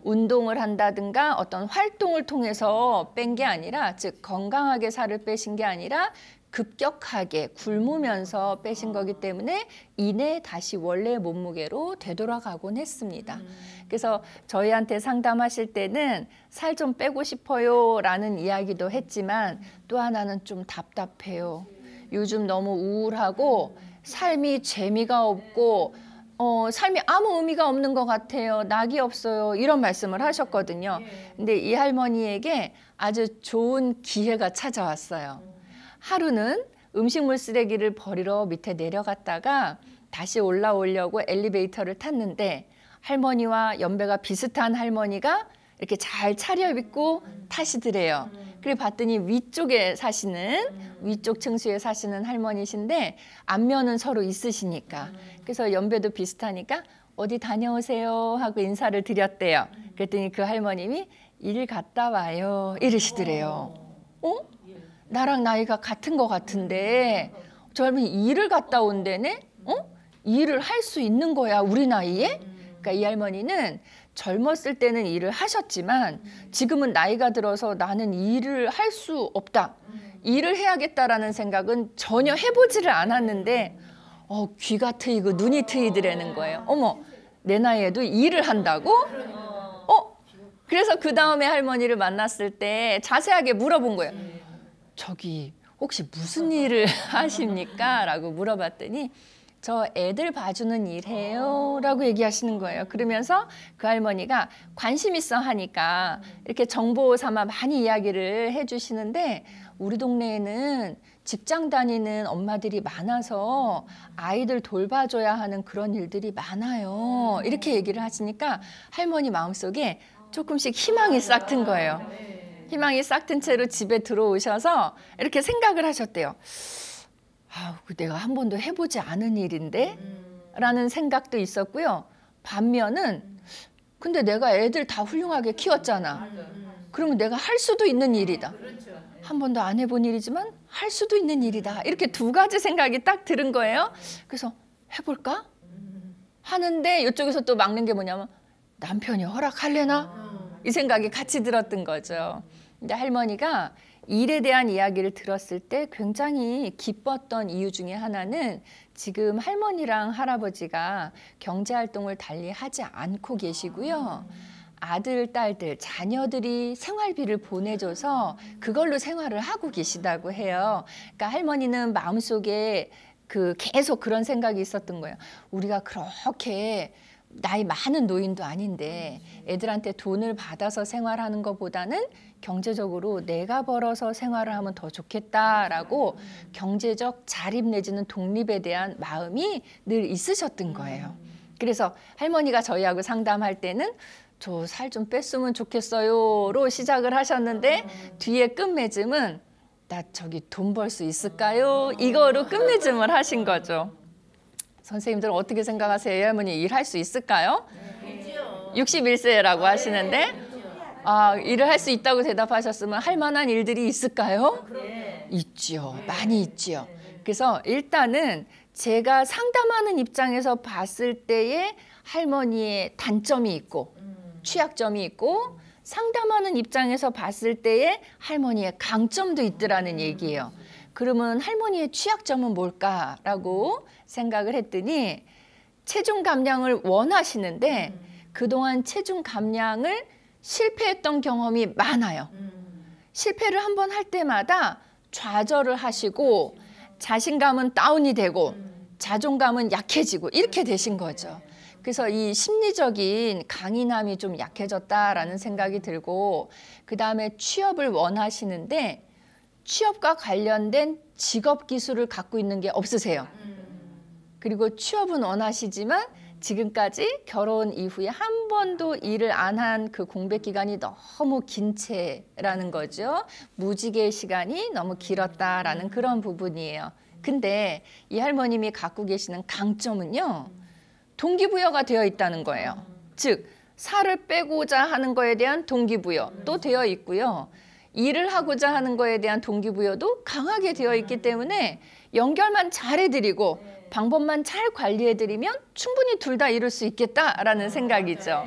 운동을 한다든가 어떤 활동을 통해서 뺀 게 아니라 즉 건강하게 살을 빼신 게 아니라 급격하게 굶으면서 빼신 거기 때문에 이내 다시 원래 몸무게로 되돌아가곤 했습니다. 그래서 저희한테 상담하실 때는 살 좀 빼고 싶어요 라는 이야기도 했지만 또 하나는 좀 답답해요. 요즘 너무 우울하고 삶이 재미가 없고 삶이 아무 의미가 없는 것 같아요. 낙이 없어요. 이런 말씀을 하셨거든요. 근데 이 할머니에게 아주 좋은 기회가 찾아왔어요. 하루는 음식물 쓰레기를 버리러 밑에 내려갔다가 다시 올라오려고 엘리베이터를 탔는데 할머니와 연배가 비슷한 할머니가 이렇게 잘 차려입고 타시더래요. 그래 봤더니 위쪽에 사시는 위쪽 층수에 사시는 할머니신데 안면은 서로 있으시니까 그래서 연배도 비슷하니까 어디 다녀오세요 하고 인사를 드렸대요. 그랬더니 그 할머님이 일 갔다 와요 이러시더래요. 나랑 나이가 같은 것 같은데 저 할머니 일을 갔다 온대네? 일을 할 수 있는 거야 우리 나이에? 그러니까 이 할머니는 젊었을 때는 일을 하셨지만 지금은 나이가 들어서 나는 일을 할 수 없다. 일을 해야겠다라는 생각은 전혀 해보지를 않았는데 귀가 트이고 눈이 트이더라는 거예요. 어머, 내 나이에도 일을 한다고? 그래서 그 다음에 할머니를 만났을 때 자세하게 물어본 거예요. 저기 혹시 무슨 일을 하십니까? 라고 물어봤더니 저 애들 봐주는 일 해요 라고 얘기하시는 거예요. 그러면서 그 할머니가 관심 있어 하니까 이렇게 정보 삼아 많이 이야기를 해주시는데 우리 동네에는 직장 다니는 엄마들이 많아서 아이들 돌봐줘야 하는 그런 일들이 많아요. 이렇게 얘기를 하시니까 할머니 마음속에 조금씩 희망이 싹 튼 거예요. 희망이 싹 튼 채로 집에 들어오셔서 이렇게 생각을 하셨대요. 내가 한 번도 해보지 않은 일인데? 라는 생각도 있었고요. 반면은 근데 내가 애들 다 훌륭하게 키웠잖아. 그러면 내가 할 수도 있는 일이다. 한 번도 안 해본 일이지만 할 수도 있는 일이다. 이렇게 두 가지 생각이 딱 들은 거예요. 그래서 해볼까? 하는데 이쪽에서 또 막는 게 뭐냐면 남편이 허락할래나? 이 생각이 같이 들었던 거죠. 근데 할머니가 일에 대한 이야기를 들었을 때 굉장히 기뻤던 이유 중에 하나는 지금 할머니랑 할아버지가 경제활동을 달리 하지 않고 계시고요. 아들, 딸들, 자녀들이 생활비를 보내줘서 그걸로 생활을 하고 계시다고 해요. 그러니까 할머니는 마음속에 계속 그런 생각이 있었던 거예요. 우리가 그렇게 나이 많은 노인도 아닌데 애들한테 돈을 받아서 생활하는 것보다는 경제적으로 내가 벌어서 생활을 하면 더 좋겠다라고 경제적 자립 내지는 독립에 대한 마음이 늘 있으셨던 거예요. 그래서 할머니가 저희하고 상담할 때는 저 살 좀 뺐으면 좋겠어요로 시작을 하셨는데 뒤에 끝맺음은 나 저기 돈 벌 수 있을까요? 이거로 끝맺음을 하신 거죠. 선생님들은 어떻게 생각하세요? 할머니 일할 수 있을까요? 61세라고 하시는데 일을 할 수 있다고 대답하셨으면 할 만한 일들이 있을까요? 있지요. 많이 있지요. 그래서 일단은 제가 상담하는 입장에서 봤을 때의 할머니의 단점이 있고 취약점이 있고 상담하는 입장에서 봤을 때의 할머니의 강점도 있더라는 얘기예요. 그러면 할머니의 취약점은 뭘까라고 생각을 했더니 체중 감량을 원하시는데 그동안 체중 감량을 실패했던 경험이 많아요. 실패를 한번 할 때마다 좌절을 하시고 자신감은 다운이 되고 자존감은 약해지고 이렇게 되신 거죠. 그래서 이 심리적인 강인함이 좀 약해졌다라는 생각이 들고 그다음에 취업을 원하시는데 취업과 관련된 직업 기술을 갖고 있는 게 없으세요. 그리고 취업은 원하시지만 지금까지 결혼 이후에 한 번도 일을 안 한 그 공백 기간이 너무 긴 채라는 거죠. 무직의 시간이 너무 길었다라는 그런 부분이에요. 근데 이 할머님이 갖고 계시는 강점은요. 동기부여가 되어 있다는 거예요. 즉 살을 빼고자 하는 거에 대한 동기부여도 되어 있고요. 일을 하고자 하는 거에 대한 동기부여도 강하게 되어 있기 때문에 연결만 잘해드리고 방법만 잘 관리해드리면 충분히 둘 다 이룰 수 있겠다라는 생각이죠.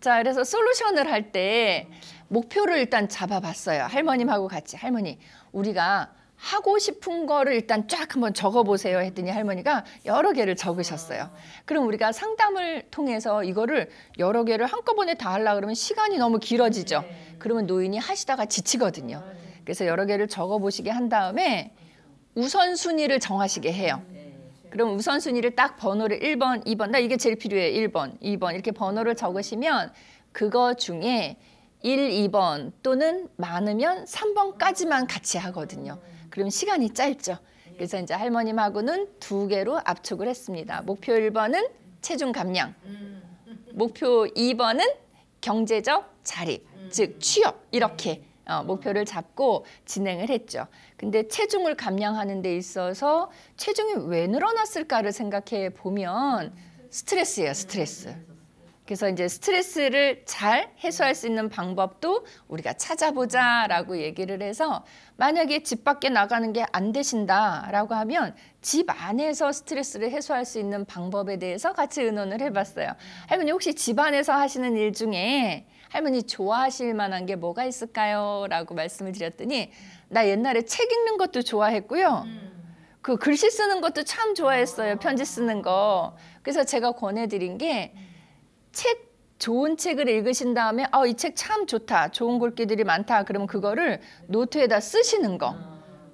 자, 그래서 솔루션을 할 때 목표를 일단 잡아봤어요. 할머님하고 같이. 할머니, 우리가 하고 싶은 거를 일단 쫙 한번 적어보세요 했더니 할머니가 여러 개를 적으셨어요. 그럼 우리가 상담을 통해서 이거를 여러 개를 한꺼번에 다 하려고 그러면 시간이 너무 길어지죠. 그러면 노인이 하시다가 지치거든요. 그래서 여러 개를 적어보시게 한 다음에 우선순위를 정하시게 해요. 그럼 우선순위를 딱 번호를 1번, 2번, 나 이게 제일 필요해. 1번, 2번 이렇게 번호를 적으시면 그거 중에 1, 2번 또는 많으면 3번까지만 같이 하거든요. 그럼 시간이 짧죠. 그래서 이제 할머님하고는 2개로 압축을 했습니다. 목표 1번은 체중 감량, 목표 2번은 경제적 자립, 즉 취업, 이렇게 목표를 잡고 진행을 했죠. 근데 체중을 감량하는 데 있어서 체중이 왜 늘어났을까를 생각해 보면 스트레스예요, 스트레스. 그래서 이제 스트레스를 잘 해소할 수 있는 방법도 우리가 찾아보자라고 얘기를 해서, 만약에 집 밖에 나가는 게 안 되신다라고 하면 집 안에서 스트레스를 해소할 수 있는 방법에 대해서 같이 의논을 해봤어요. 할머니 혹시 집 안에서 하시는 일 중에 할머니 좋아하실 만한 게 뭐가 있을까요? 라고 말씀을 드렸더니, 나 옛날에 책 읽는 것도 좋아했고요. 그 글씨 쓰는 것도 참 좋아했어요. 편지 쓰는 거. 그래서 제가 권해드린 게, 좋은 책을 읽으신 다음에 이 책 참 좋다, 좋은 글귀들이 많다, 그러면 그거를 노트에다 쓰시는 거.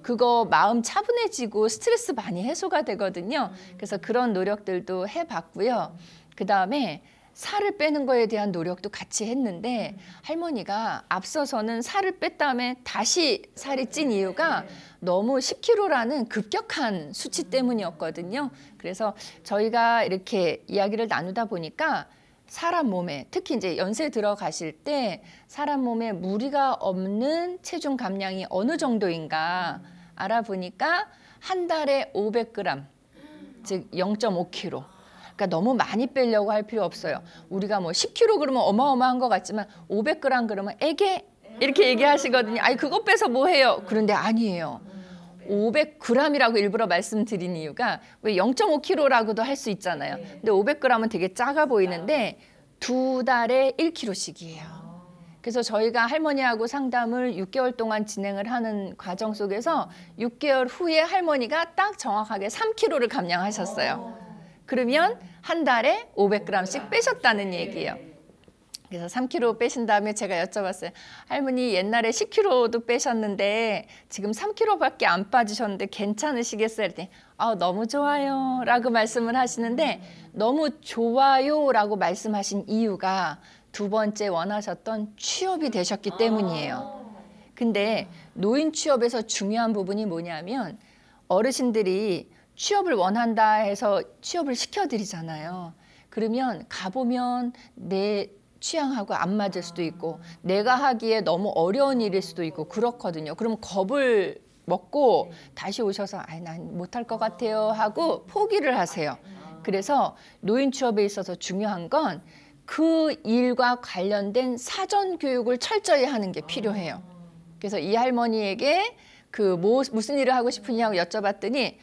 그거 마음 차분해지고 스트레스 많이 해소가 되거든요. 그래서 그런 노력들도 해봤고요. 그 다음에 살을 빼는 거에 대한 노력도 같이 했는데, 할머니가 앞서서는 살을 뺐 다음에 다시 살이 찐 이유가 너무 10kg라는 급격한 수치 때문이었거든요. 그래서 저희가 이렇게 이야기를 나누다 보니까 사람 몸에, 특히 이제 연세 들어가실 때 사람 몸에 무리가 없는 체중 감량이 어느 정도인가 알아보니까 한 달에 500g, 즉 0.5kg. 그러니까 너무 많이 빼려고 할 필요 없어요. 우리가 뭐 10kg 그러면 어마어마한 것 같지만 500g 그러면 애게 이렇게 얘기하시거든요. 아니 그거 빼서 뭐 해요? 그런데 아니에요. 500g이라고 일부러 말씀드린 이유가, 왜 0.5kg라고도 할 수 있잖아요. 근데 500g은 되게 작아 보이는데 2달에 1kg씩이에요. 그래서 저희가 할머니하고 상담을 6개월 동안 진행을 하는 과정 속에서 6개월 후에 할머니가 딱 정확하게 3kg를 감량하셨어요. 그러면 한 달에 500g씩 빼셨다는 얘기예요. 그래서 3kg 빼신 다음에 제가 여쭤봤어요. 할머니 옛날에 10kg도 빼셨는데 지금 3kg밖에 안 빠지셨는데 괜찮으시겠어요? 그랬더니 너무 좋아요 라고 말씀을 하시는데, 너무 좋아요 라고 말씀하신 이유가 2번째 원하셨던 취업이 되셨기 때문이에요. 근데 노인 취업에서 중요한 부분이 뭐냐면, 어르신들이 취업을 원한다 해서 취업을 시켜드리잖아요. 그러면 가보면 내 취향하고 안 맞을 수도 있고 내가 하기에 너무 어려운 일일 수도 있고 그렇거든요. 그럼 겁을 먹고 다시 오셔서 난 못할 것 같아요 하고 포기를 하세요. 그래서 노인 취업에 있어서 중요한 건 그 일과 관련된 사전 교육을 철저히 하는 게 필요해요. 그래서 이 할머니에게 무슨 일을 하고 싶으냐고 여쭤봤더니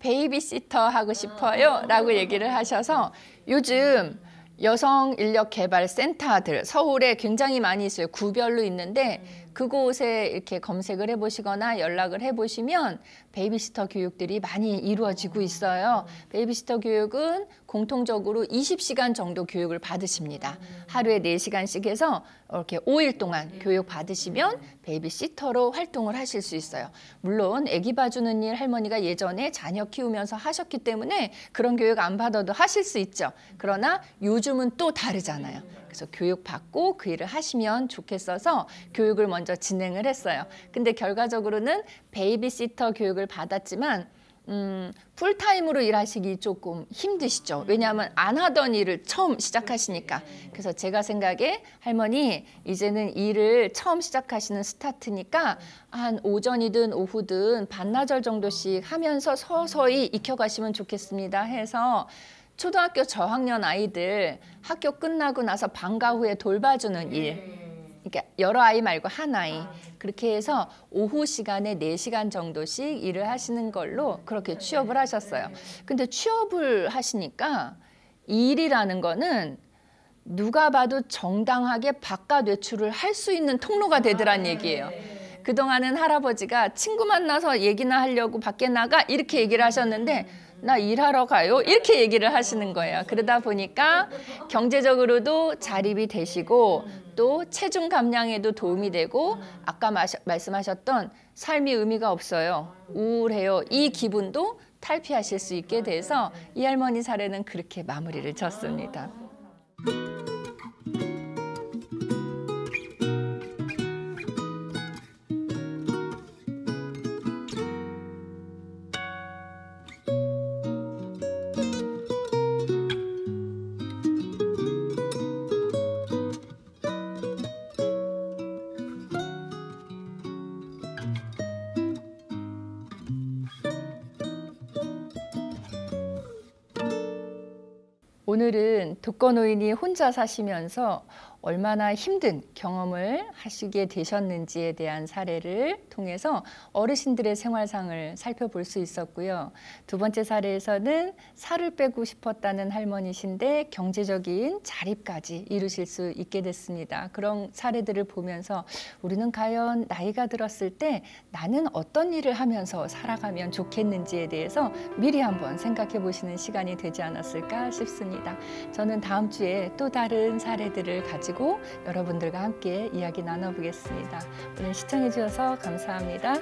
베이비시터 하고 싶어요 라고 얘기를 하셔서, 요즘 여성인력개발센터들 서울에 굉장히 많이 있어요. 구별로 있는데 그곳에 이렇게 검색을 해보시거나 연락을 해보시면 베이비시터 교육들이 많이 이루어지고 있어요. 베이비시터 교육은 공통적으로 20시간 정도 교육을 받으십니다. 하루에 4시간씩 해서 이렇게 5일 동안 교육 받으시면 베이비시터로 활동을 하실 수 있어요. 물론 아기 봐주는 일 할머니가 예전에 자녀 키우면서 하셨기 때문에 그런 교육 안 받아도 하실 수 있죠. 그러나 요즘은 또 다르잖아요. 그래서 교육 받고 그 일을 하시면 좋겠어서 교육을 먼저 진행을 했어요. 근데 결과적으로는 베이비시터 교육을 받았지만 풀타임으로 일하시기 조금 힘드시죠. 왜냐하면 안 하던 일을 처음 시작하시니까. 그래서 제가 생각에 할머니 이제는 일을 처음 시작하시는 스타트니까 한 오전이든 오후든 반나절 정도씩 하면서 서서히 익혀가시면 좋겠습니다 해서, 초등학교 저학년 아이들 학교 끝나고 나서 방과 후에 돌봐주는 일, 그러니까 여러 아이 말고 한 아이, 그렇게 해서 오후 시간에 4시간 정도씩 일을 하시는 걸로 그렇게 취업을 하셨어요. 근데 취업을 하시니까 일이라는 거는 누가 봐도 정당하게 바깥 외출을 할 수 있는 통로가 되더란 얘기예요. 그동안은 할아버지가 친구 만나서 얘기나 하려고 밖에 나가 이렇게 얘기를 하셨는데, 나 일하러 가요 이렇게 얘기를 하시는 거예요. 그러다 보니까 경제적으로도 자립이 되시고 또 체중 감량에도 도움이 되고, 아까 말씀하셨던 삶이 의미가 없어요, 우울해요, 이 기분도 탈피하실 수 있게 돼서 이 할머니 사례는 그렇게 마무리를 졌습니다. 오늘은 독거노인이 혼자 사시면서 얼마나 힘든 경험을 하시게 되셨는지에 대한 사례를 통해서 어르신들의 생활상을 살펴볼 수 있었고요. 두 번째 사례에서는 살을 빼고 싶었다는 할머니신데 경제적인 자립까지 이루실 수 있게 됐습니다. 그런 사례들을 보면서 우리는 과연 나이가 들었을 때 나는 어떤 일을 하면서 살아가면 좋겠는지에 대해서 미리 한번 생각해 보시는 시간이 되지 않았을까 싶습니다. 저는 다음 주에 또 다른 사례들을 가지고 여러분들과 함께 이야기 나눠보겠습니다. 오늘 시청해 주셔서 감사합니다.